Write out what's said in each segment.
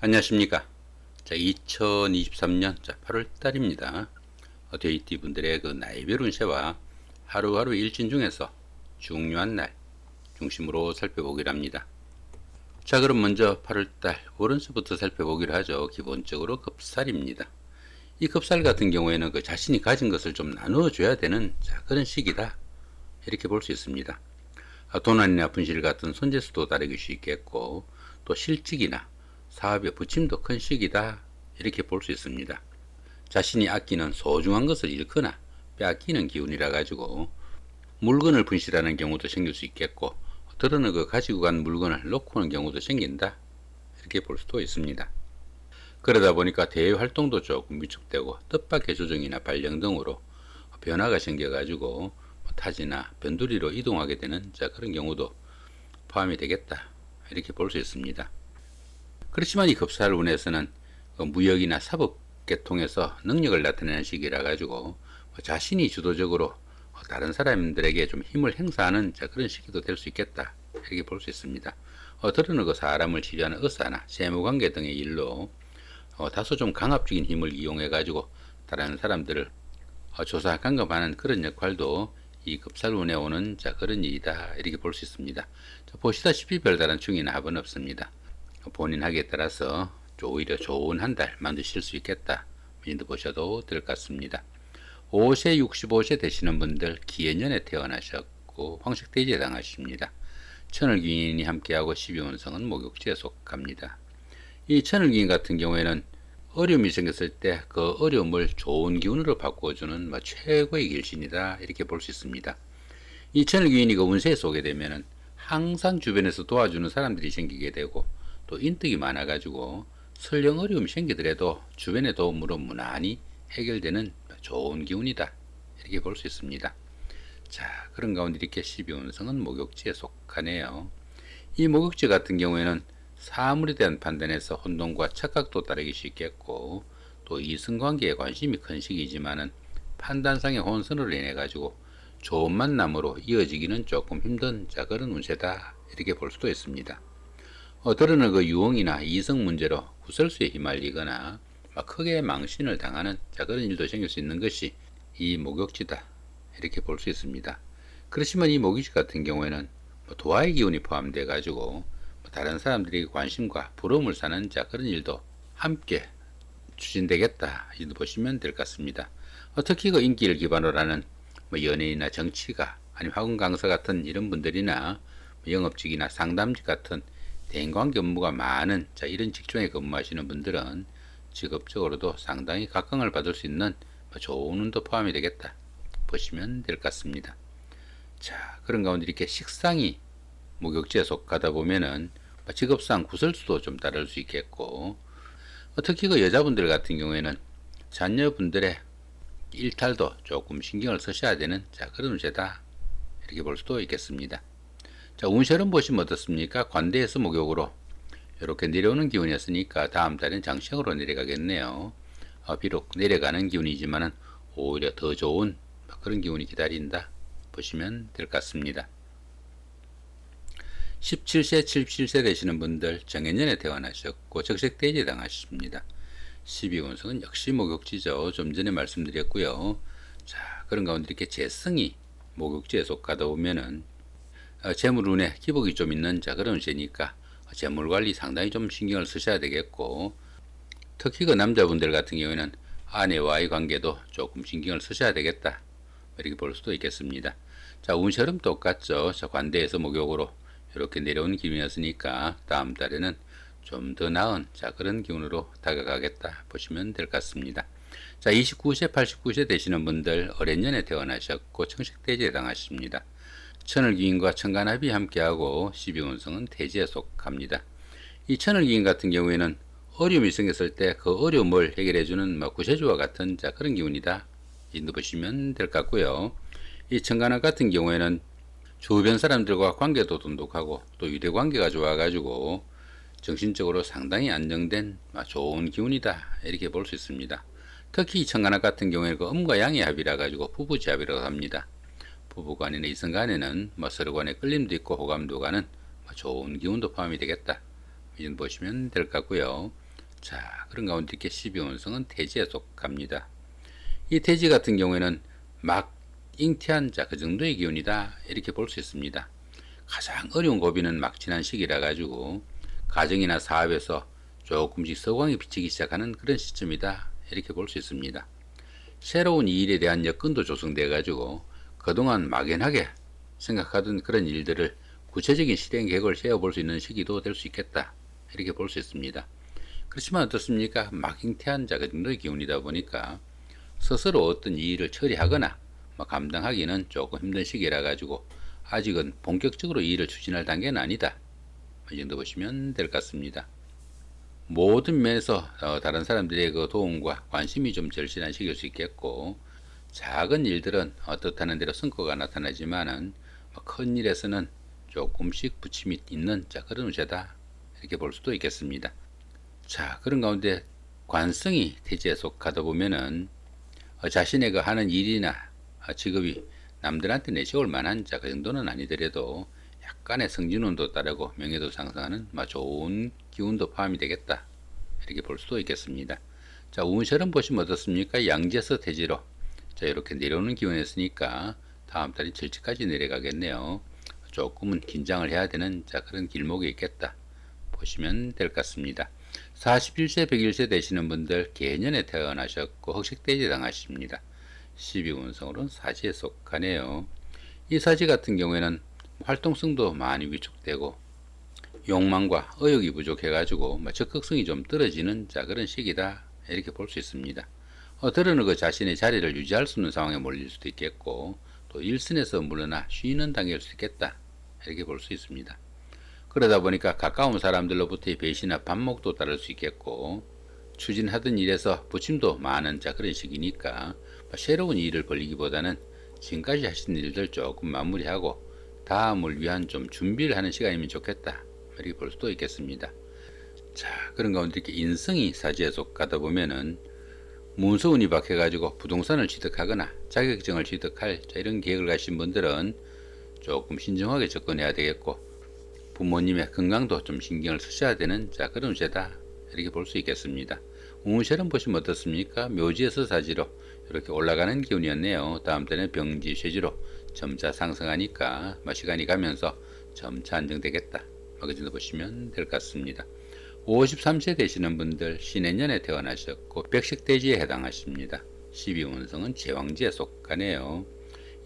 안녕하십니까. 자, 2023년 8월 달입니다. 데이티 분들의 그 나이별 운세와 하루하루 일진 중에서 중요한 날 중심으로 살펴보기로 합니다. 자, 그럼 먼저 8월 달 오른수부터 살펴보기로 하죠. 기본적으로 급살입니다. 이 급살 같은 경우에는 그 자신이 가진 것을 좀 나누어줘야 되는 그런 시기다. 이렇게 볼 수 있습니다. 도난이나 분실 같은 손재수도 따르길 수 있겠고, 또 실직이나 사업의 부침도 큰 시기다. 이렇게 볼 수 있습니다. 자신이 아끼는 소중한 것을 잃거나 빼앗기는 기운이라 가지고 물건을 분실하는 경우도 생길 수 있겠고, 들어는 그 가지고 간 물건을 놓고 오는 경우도 생긴다. 이렇게 볼 수도 있습니다. 그러다 보니까 대외 활동도 조금 위축되고 뜻밖의 조정이나 발령 등으로 변화가 생겨가지고 타지나 변두리로 이동하게 되는 그런 경우도 포함이 되겠다. 이렇게 볼 수 있습니다. 그렇지만 이 급살운에서는 무역이나 사법계 통해서 능력을 나타내는 시기라 가지고 자신이 주도적으로 다른 사람들에게 좀 힘을 행사하는 그런 시기도 될 수 있겠다. 이렇게 볼 수 있습니다. 들어는 그 사람을 치료하는 의사나 세무관계 등의 일로 다소 좀 강압적인 힘을 이용해 가지고 다른 사람들을 조사 감금하는 그런 역할도 이 급살운에 오는 그런 일이다. 이렇게 볼 수 있습니다. 보시다시피 별다른 충이나 합은 없습니다. 본인 하기에 따라서 오히려 좋은 한 달 만드실 수 있겠다. 믿어 보셔도 될 것 같습니다. 5세, 65세 되시는 분들 기해년에 태어나셨고 황색돼지에 해당하십니다. 천을귀인이 함께하고 12운성은 목욕지에 속합니다. 이 천을귀인 같은 경우에는 어려움이 생겼을 때 그 어려움을 좋은 기운으로 바꾸어주는 최고의 길신이다. 이렇게 볼 수 있습니다. 이 천을귀인이 그 운세에 쏘게 되면은 항상 주변에서 도와주는 사람들이 생기게 되고, 또 인덕이 많아가지고 설령 어려움이 생기더라도 주변의 도움으로 무난히 해결되는 좋은 기운이다. 이렇게 볼 수 있습니다. 자, 그런 가운데 이렇게 12운성은 목욕지에 속하네요. 이 목욕지 같은 경우에는 사물에 대한 판단에서 혼동과 착각도 따르기 쉽겠고, 또 이성관계에 관심이 큰 시기지만은 판단상의 혼선으로 인해 가지고 좋은 만남으로 이어지기는 조금 힘든 그런 운세다. 이렇게 볼 수도 있습니다. 들어는 그 유흥이나 이성 문제로 구설수에 휘말리거나 크게 망신을 당하는 그런 일도 생길 수 있는 것이 이 목욕지다. 이렇게 볼 수 있습니다. 그렇지만 이 목욕지 같은 경우에는 도화의 기운이 포함되어 가지고 다른 사람들이 관심과 부러움을 사는 그런 일도 함께 추진되겠다. 이 정도 보시면 될 것 같습니다. 특히 그 인기를 기반으로 하는 연예인이나 정치가, 아니면 학원 강사 같은 이런 분들이나 영업직이나 상담직 같은 대인관계 업무가 많은 이런 직종에 근무하시는 분들은 직업적으로도 상당히 각광을 받을 수 있는 좋은 운도 포함이 되겠다. 보시면 될 것 같습니다. 자, 그런 가운데 이렇게 식상이 목욕지에 속하다 보면은 직업상 구설수도 좀 따를 수 있겠고, 특히 그 여자분들 같은 경우에는 자녀분들의 일탈도 조금 신경을 쓰셔야 되는 그런 운세다. 이렇게 볼 수도 있겠습니다. 자, 운세를 보시면 어떻습니까? 관대에서 목욕으로 이렇게 내려오는 기운이었으니까 다음 달엔 장시으로 내려가겠네요. 비록 내려가는 기운이지만은 오히려 더 좋은 그런 기운이 기다린다. 보시면 될 것 같습니다. 17세, 77세 되시는 분들 정해년에 태어나셨고 적색돼지에 해당하십니다. 12운성은 역시 목욕지죠. 좀 전에 말씀드렸고요. 자, 그런 가운데 이렇게 재성이 목욕지에 속하다 보면은 재물운에 기복이 좀 있는 그런 운세니까 재물관리 상당히 좀 신경을 쓰셔야 되겠고, 특히 그 남자분들 같은 경우에는 아내와의 관계도 조금 신경을 쓰셔야 되겠다. 이렇게 볼 수도 있겠습니다. 자, 운세는 똑같죠. 자, 관대에서 목욕으로 이렇게 내려온 기운이었으니까 다음 달에는 좀 더 나은 그런 기운으로 다가가겠다 보시면 될 것 같습니다. 자, 29세, 89세 되시는 분들 어련년에 태어나셨고 청식돼지에 해당하십니다. 천을귀인과 천간합이 함께하고 12운성은 태지에 속합니다. 이 천을귀인 같은 경우에는 어려움이 생겼을 때 그 어려움을 해결해주는 구세주와 같은 그런 기운이다. 이 보시면 될 것 같고요. 이 천간합 같은 경우에는 주변 사람들과 관계도 돈독하고 또 유대관계가 좋아가지고 정신적으로 상당히 안정된 좋은 기운이다. 이렇게 볼 수 있습니다. 특히 이 천간합 같은 경우에는 그 음과 양의 합이라 가지고 부부지합이라고 합니다. 부부간이나 이성간에는 서로 간에 끌림도 있고 호감도 가는 좋은 기운도 포함이 되겠다. 이 정도 보시면 될 것 같고요. 자, 그런 가운데 이렇게 12운성은 태지에 속합니다. 이 태지 같은 경우에는 막 잉태한 자 그 정도의 기운이다 이렇게 볼 수 있습니다. 가장 어려운 고비는 막 지난 시기라 가지고 가정이나 사업에서 조금씩 서광이 비치기 시작하는 그런 시점이다 이렇게 볼 수 있습니다. 새로운 이 일에 대한 여건도 조성돼 가지고 그동안 막연하게 생각하던 그런 일들을 구체적인 실행 계획을 세워볼 수 있는 시기도 될 수 있겠다 이렇게 볼 수 있습니다. 그렇지만 어떻습니까? 막 잉태한 자 그 정도의 기운이다 보니까 스스로 어떤 일을 처리하거나 감당하기는 조금 힘든 시기라 가지고 아직은 본격적으로 이 일을 추진할 단계는 아니다. 이 정도 보시면 될 것 같습니다. 모든 면에서 다른 사람들의 그 도움과 관심이 좀 절실한 시기일 수 있겠고, 작은 일들은 뜻하는 대로 성과가 나타나지만은 큰 일에서는 조금씩 부침이 있는 그런 운세다 이렇게 볼 수도 있겠습니다. 자, 그런 가운데 관성이 태지에 속하다 보면은 자신의 그 하는 일이나 직업이 남들한테 내세울 만한 그 정도는 아니더라도 약간의 성진운도 따르고 명예도 상승하는 좋은 기운도 포함이 되겠다 이렇게 볼 수도 있겠습니다. 자, 운세를 보시면 어떻습니까? 양재서 태지로 자 이렇게 내려오는 기운이었으니까 다음 달이 절지까지 내려가겠네요. 조금은 긴장을 해야 되는 그런 길목이 있겠다 보시면 될 것 같습니다. 41세 101세 되시는 분들 개년에 태어나셨고 흑식돼지 당하십니다. 12운성으로는 사지에 속하네요. 이 사지 같은 경우에는 활동성도 많이 위축되고 욕망과 의욕이 부족해가지고 적극성이 좀 떨어지는 그런 시기다 이렇게 볼 수 있습니다. 때로는 그 자신의 자리를 유지할 수 없는 상황에 몰릴 수도 있겠고 또 일선에서 물러나 쉬는 단계일 수 있겠다 이렇게 볼 수 있습니다. 그러다 보니까 가까운 사람들로부터의 배신이나 반목도 따를 수 있겠고 추진하던 일에서 부침도 많은 그런 시기니까 새로운 일을 벌리기보다는 지금까지 하신 일들 조금 마무리하고 다음을 위한 좀 준비를 하는 시간이면 좋겠다 이렇게 볼 수도 있겠습니다. 자, 그런 가운데 이렇게 인성이 사지에 속하다 보면은 문서운이 박혀가지고 부동산을 취득하거나 자격증을 취득할 이런 계획을 가신 분들은 조금 신중하게 접근해야 되겠고 부모님의 건강도 좀 신경을 쓰셔야 되는 그런 운세다 이렇게 볼 수 있겠습니다. 운세를 보시면 어떻습니까? 묘지에서 사지로 이렇게 올라가는 기운이었네요. 다음 때는 병지 쇠지로 점차 상승하니까 시간이 가면서 점차 안정되겠다. 그 정도 보시면 될 것 같습니다. 53세 되시는 분들 신해년에 태어나셨고 백식돼지에 해당하십니다. 12운성은 제왕지에 속하네요.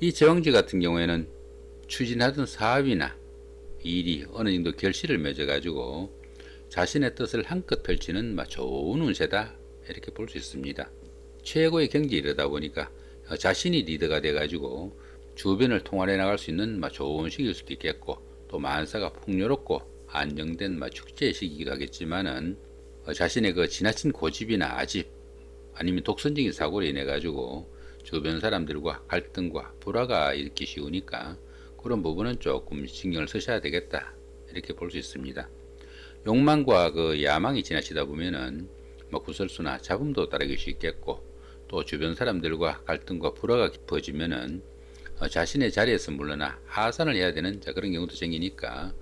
이 제왕지 같은 경우에는 추진하던 사업이나 일이 어느 정도 결실을 맺어가지고 자신의 뜻을 한껏 펼치는 좋은 운세다 이렇게 볼 수 있습니다. 최고의 경지에 이르다 보니까 자신이 리더가 돼가지고 주변을 통할해 나갈 수 있는 좋은 시기일 수도 있겠고 또 만사가 풍요롭고 안정된 축제의 시기이기도 하겠지만은 자신의 그 지나친 고집이나 아집 아니면 독선적인 사고로 인해 가지고 주변 사람들과 갈등과 불화가 일으키기 쉬우니까 그런 부분은 조금 신경을 쓰셔야 되겠다 이렇게 볼 수 있습니다. 욕망과 그 야망이 지나치다 보면은 구설수나 잡음도 따르기 쉽겠고 또 주변 사람들과 갈등과 불화가 깊어지면은 자신의 자리에서 물러나 하산을 해야 되는 그런 경우도 생기니까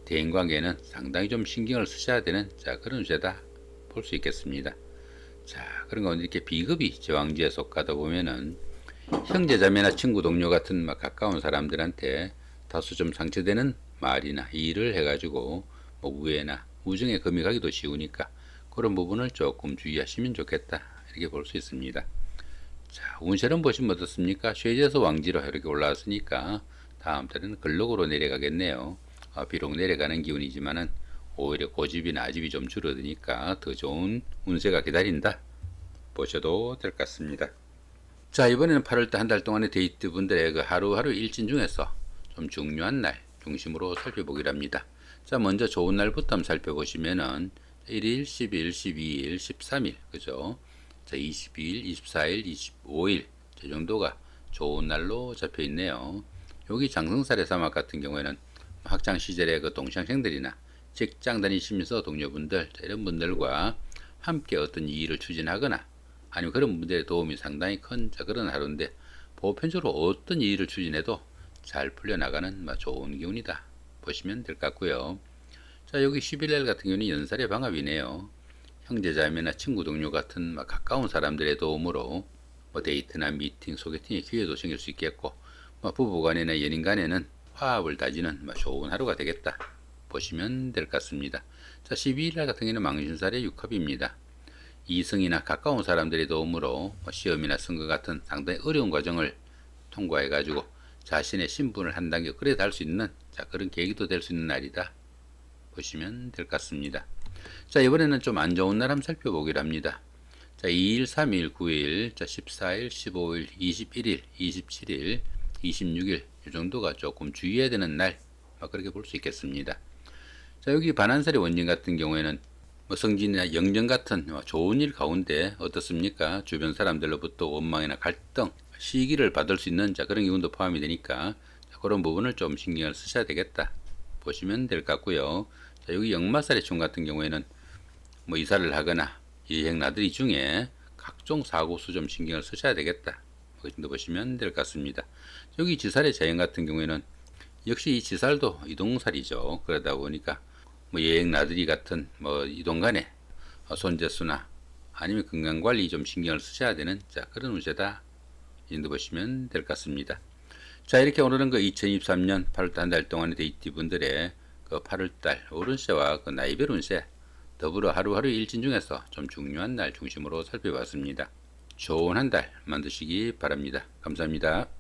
대인관계에는 상당히 좀 신경을 쓰셔야 되는 그런 운세다 볼 수 있겠습니다. 자, 그런 가운데 이렇게 비급이 제왕지에 속하다 보면은 형제자매나 친구 동료 같은 가까운 사람들한테 다소 좀 상처되는 말이나 일을 해가지고 우애나 우정에 금이 가기도 쉬우니까 그런 부분을 조금 주의하시면 좋겠다 이렇게 볼 수 있습니다. 자, 운세는 보시면 어떻습니까? 쇠지에서 왕지로 이렇게 올라왔으니까 다음 달에는 근록으로 내려가겠네요. 비록 내려가는 기운이지만은 오히려 고집이나 아집이 좀 줄어드니까 더 좋은 운세가 기다린다 보셔도 될 것 같습니다. 자, 이번에는 8월달 한 달 동안의 데이트 분들의 그 하루하루 일진 중에서 좀 중요한 날 중심으로 살펴보기로 합니다. 자, 먼저 좋은 날부터 한번 살펴보시면은 1일, 10일, 12일, 13일, 그죠? 자, 22일, 24일, 25일, 저 정도가 좋은 날로 잡혀 있네요. 여기 장성살의 사막 같은 경우에는 학창 시절의 그 동창생들이나 직장 다니시면서 동료분들, 이런 분들과 함께 어떤 일을 추진하거나 아니면 그런 분들의 도움이 상당히 큰 그런 하루인데 보편적으로 어떤 일을 추진해도 잘 풀려나가는 좋은 기운이다 보시면 될 것 같고요. 자, 여기 11일 같은 경우는 연살의 방합이네요. 형제자매나 친구 동료 같은 가까운 사람들의 도움으로 데이트나 미팅, 소개팅의 기회도 생길 수 있겠고 부부간이나 연인간에는 화합을 다지는 좋은 하루가 되겠다 보시면 될 것 같습니다. 자, 12일날 같은 경우는 망신살의 6합입니다. 이성이나 가까운 사람들의 도움으로 시험이나 선거 같은 상당히 어려운 과정을 통과해 가지고 자신의 신분을 한 단계 업그레이드 할 수 있는 그런 계기도 될 수 있는 날이다 보시면 될 것 같습니다. 자, 이번에는 좀 안 좋은 날 한번 살펴보기로 합니다. 자, 2일, 3일, 9일, 자, 14일, 15일, 21일, 27일, 26일 이 정도가 조금 주의해야 되는 날 그렇게 볼 수 있겠습니다. 자, 여기 반한살의 원진 같은 경우에는 성진이나 영정 같은 좋은 일 가운데 어떻습니까? 주변 사람들로부터 원망이나 갈등, 시기를 받을 수 있는 그런 기운도 포함이 되니까 그런 부분을 좀 신경을 쓰셔야 되겠다 보시면 될 것 같고요. 자, 여기 역마살의 총 같은 경우에는 이사를 하거나 여행 나들이 중에 각종 사고수 좀 신경을 쓰셔야 되겠다 그 정도 보시면 될 것 같습니다. 여기 지살의 자연 같은 경우에는 역시 이 지살도 이동살이죠. 그러다 보니까 여행 나들이 같은 이동 간에 손재수나 아니면 건강관리 좀 신경을 쓰셔야 되는 그런 운세다 이 정도 보시면 될 것 같습니다. 자, 이렇게 오늘은 2023년 8월달 한 달 동안의 데이트 분들의 8월달 오른세와 나이별 운세 더불어 하루하루 일진 중에서 좀 중요한 날 중심으로 살펴봤습니다. 좋은 한 달 만드시기 바랍니다. 감사합니다.